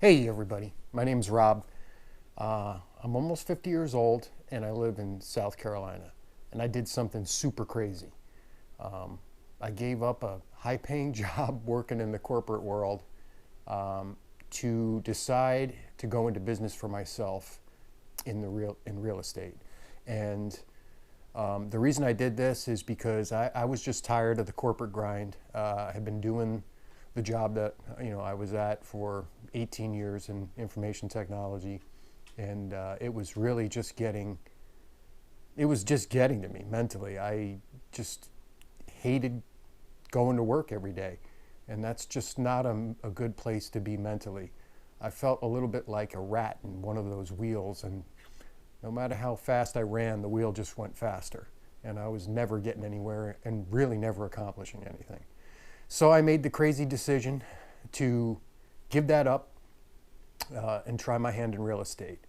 Hey everybody, my name's Rob. I'm almost 50 years old and I live in South Carolina. And I did something super crazy. I gave up a high paying job working in the corporate world to decide to go into business for myself in real estate. And the reason I did this is because I was just tired of the corporate grind. I had been doing the job that I was at for 18 years in information technology, and it was really just getting to me mentally. I just hated going to work every day, and that's just not a good place to be mentally. I felt a little bit like a rat in one of those wheels, and no matter how fast I ran, the wheel just went faster, and I was never getting anywhere and really never accomplishing anything. So I made the crazy decision to give that up and try my hand in real estate.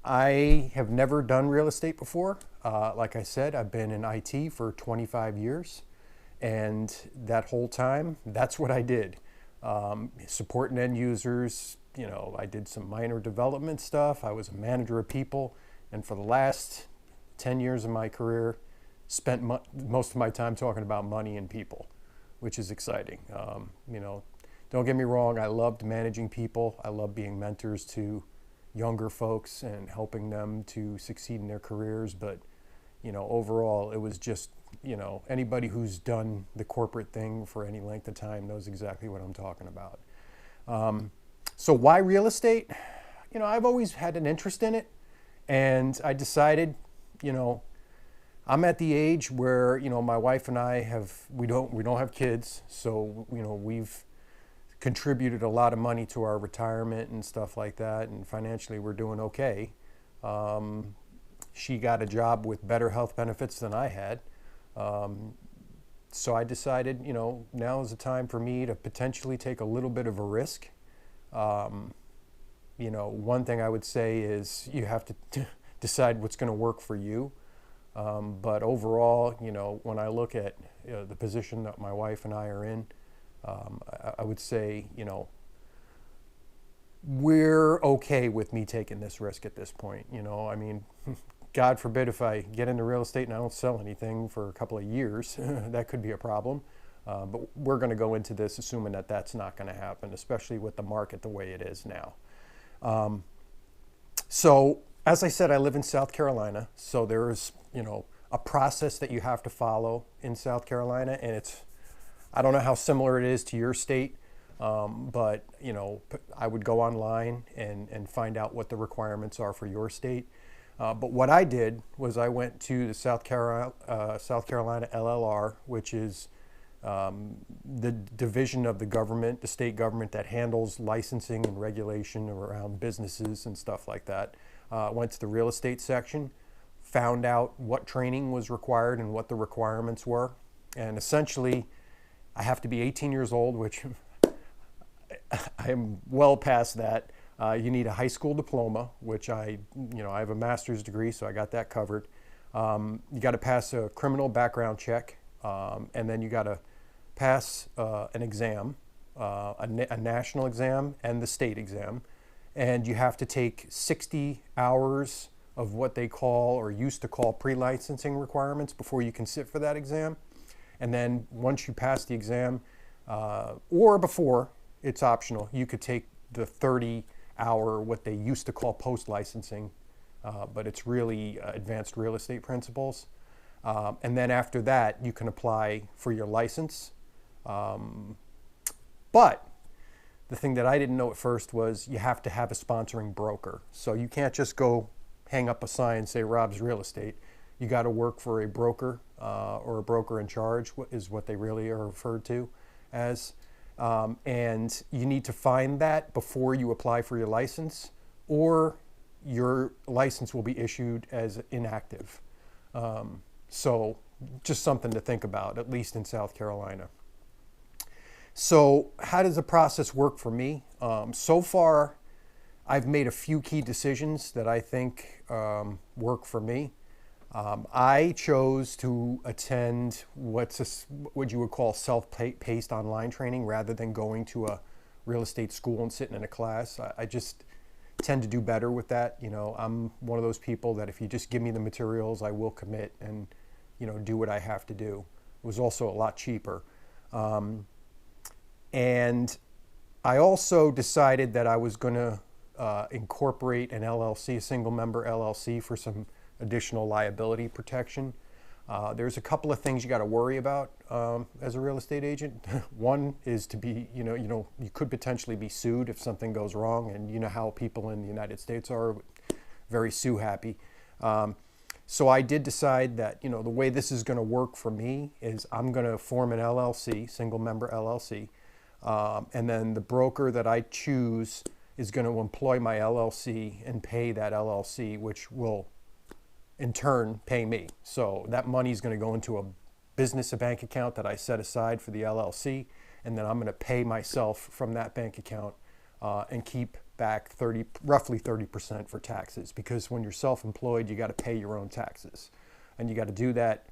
I have never done real estate before. Like I said, I've been in IT for 25 years, and that whole time, that's what I did. Supporting end users, I did some minor development stuff. I was a manager of people, and for the last 10 years of my career, spent most of my time talking about money and people, which is exciting. Don't get me wrong, I loved managing people. I love being mentors to younger folks and helping them to succeed in their careers. But, overall, it was just, anybody who's done the corporate thing for any length of time knows exactly what I'm talking about. So why real estate? I've always had an interest in it, and I decided, I'm at the age where my wife and I we don't have kids, so we've contributed a lot of money to our retirement and stuff like that, and financially we're doing okay. She got a job with better health benefits than I had, so I decided now is the time for me to potentially take a little bit of a risk. One thing I would say is you have to decide what's going to work for you. But overall, when I look at the position that my wife and I are in, I would say, we're okay with me taking this risk at this point. God forbid if I get into real estate and I don't sell anything for a couple of years, that could be a problem. But we're going to go into this assuming that that's not going to happen, especially with the market the way it is now. So as I said, I live in South Carolina, so there's a process that you have to follow in South Carolina, and I don't know how similar it is to your state, but I would go online and find out what the requirements are for your state. But what I did was I went to the South Carolina LLR, which is the division of the government, the state government that handles licensing and regulation around businesses and stuff like that. Went to the real estate section, found out what training was required and what the requirements were. And essentially, I have to be 18 years old, which I am well past that. You need a high school diploma, which I have a master's degree, so I got that covered. You got to pass a criminal background check, and then you got to pass an exam, a national exam and the state exam. And you have to take 60 hours of what they call or used to call pre-licensing requirements before you can sit for that exam. And then once you pass the exam, or before, it's optional, you could take the 30-hour, what they used to call post-licensing, but it's really advanced real estate principles. And then after that, you can apply for your license. But the thing that I didn't know at first was you have to have a sponsoring broker. So you can't just go hang up a sign and say Rob's Real Estate. You got to work for a broker or a broker in charge is what they really are referred to as. And you need to find that before you apply for your license, or your license will be issued as inactive. So just something to think about, at least in South Carolina. So how does the process work for me? So far, I've made a few key decisions that I think work for me. I chose to attend what you would call self-paced online training rather than going to a real estate school and sitting in a class. I just tend to do better with that. You know, I'm one of those people that if you just give me the materials, I will commit and, you know, do what I have to do. It was also a lot cheaper. And I also decided that I was going to incorporate an LLC, a single member LLC, for some additional liability protection. There's a couple of things you got to worry about as a real estate agent. One is to be, you could potentially be sued if something goes wrong, and you know how people in the United States are, very sue happy. So I did decide that, the way this is going to work for me is I'm going to form an LLC, single member LLC, and then the broker that I choose is going to employ my LLC and pay that LLC, which will in turn pay me. So that money is going to go into a business, a bank account that I set aside for the LLC, and then I'm going to pay myself from that bank account and keep back roughly 30% for taxes, because when you're self-employed, you got to pay your own taxes, and you got to do that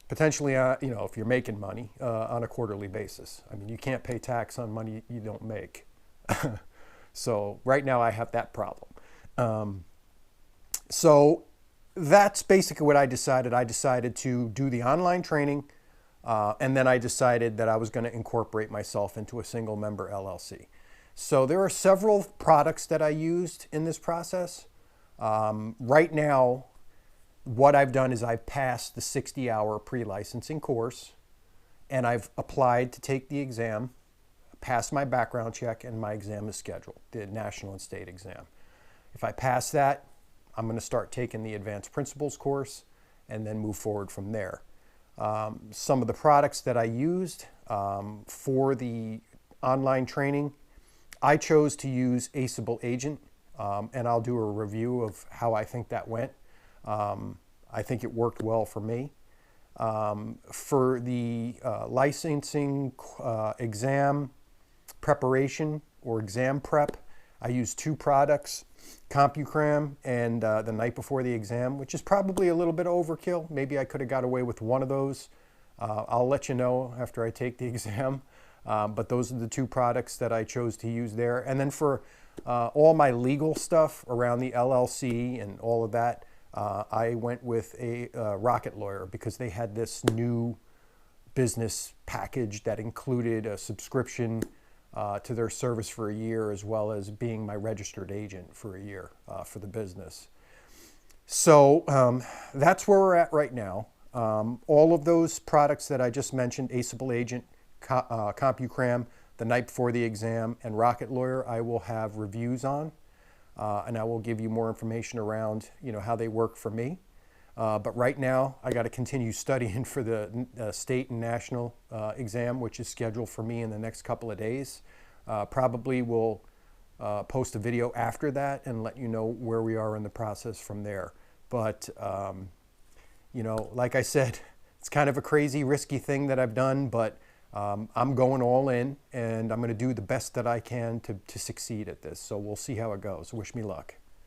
potentially, if you're making money on a quarterly basis. I mean, you can't pay tax on money you don't make. So right now I have that problem. So that's basically what I decided. I decided to do the online training, and then I decided that I was going to incorporate myself into a single member LLC. So there are several products that I used in this process. Right now, what I've done is I've passed the 60-hour pre-licensing course, and I've applied to take the exam, passed my background check, and my exam is scheduled, the national and state exam. If I pass that, I'm going to start taking the advanced principles course and then move forward from there. Some of the products that I used for the online training, I chose to use Aceable Agent, and I'll do a review of how I think that went. I think it worked well for me. For the licensing exam preparation or exam prep, I used two products, CompuCram and the night before the exam, which is probably a little bit overkill. Maybe I could have got away with one of those. I'll let you know after I take the exam. But those are the two products that I chose to use there. And then for all my legal stuff around the LLC and all of that, I went with a Rocket Lawyer, because they had this new business package that included a subscription to their service for a year, as well as being my registered agent for a year for the business. So that's where we're at right now. All of those products that I just mentioned, Aceable Agent, CompuCram, the night before the exam, and Rocket Lawyer, I will have reviews on, and I will give you more information around how they work for me. But right now, I got to continue studying for the state and national exam, which is scheduled for me in the next couple of days. Probably will post a video after that and let you know where we are in the process from there. But, like I said, it's kind of a crazy, risky thing that I've done, but I'm going all in, and I'm going to do the best that I can to succeed at this. So we'll see how it goes. Wish me luck.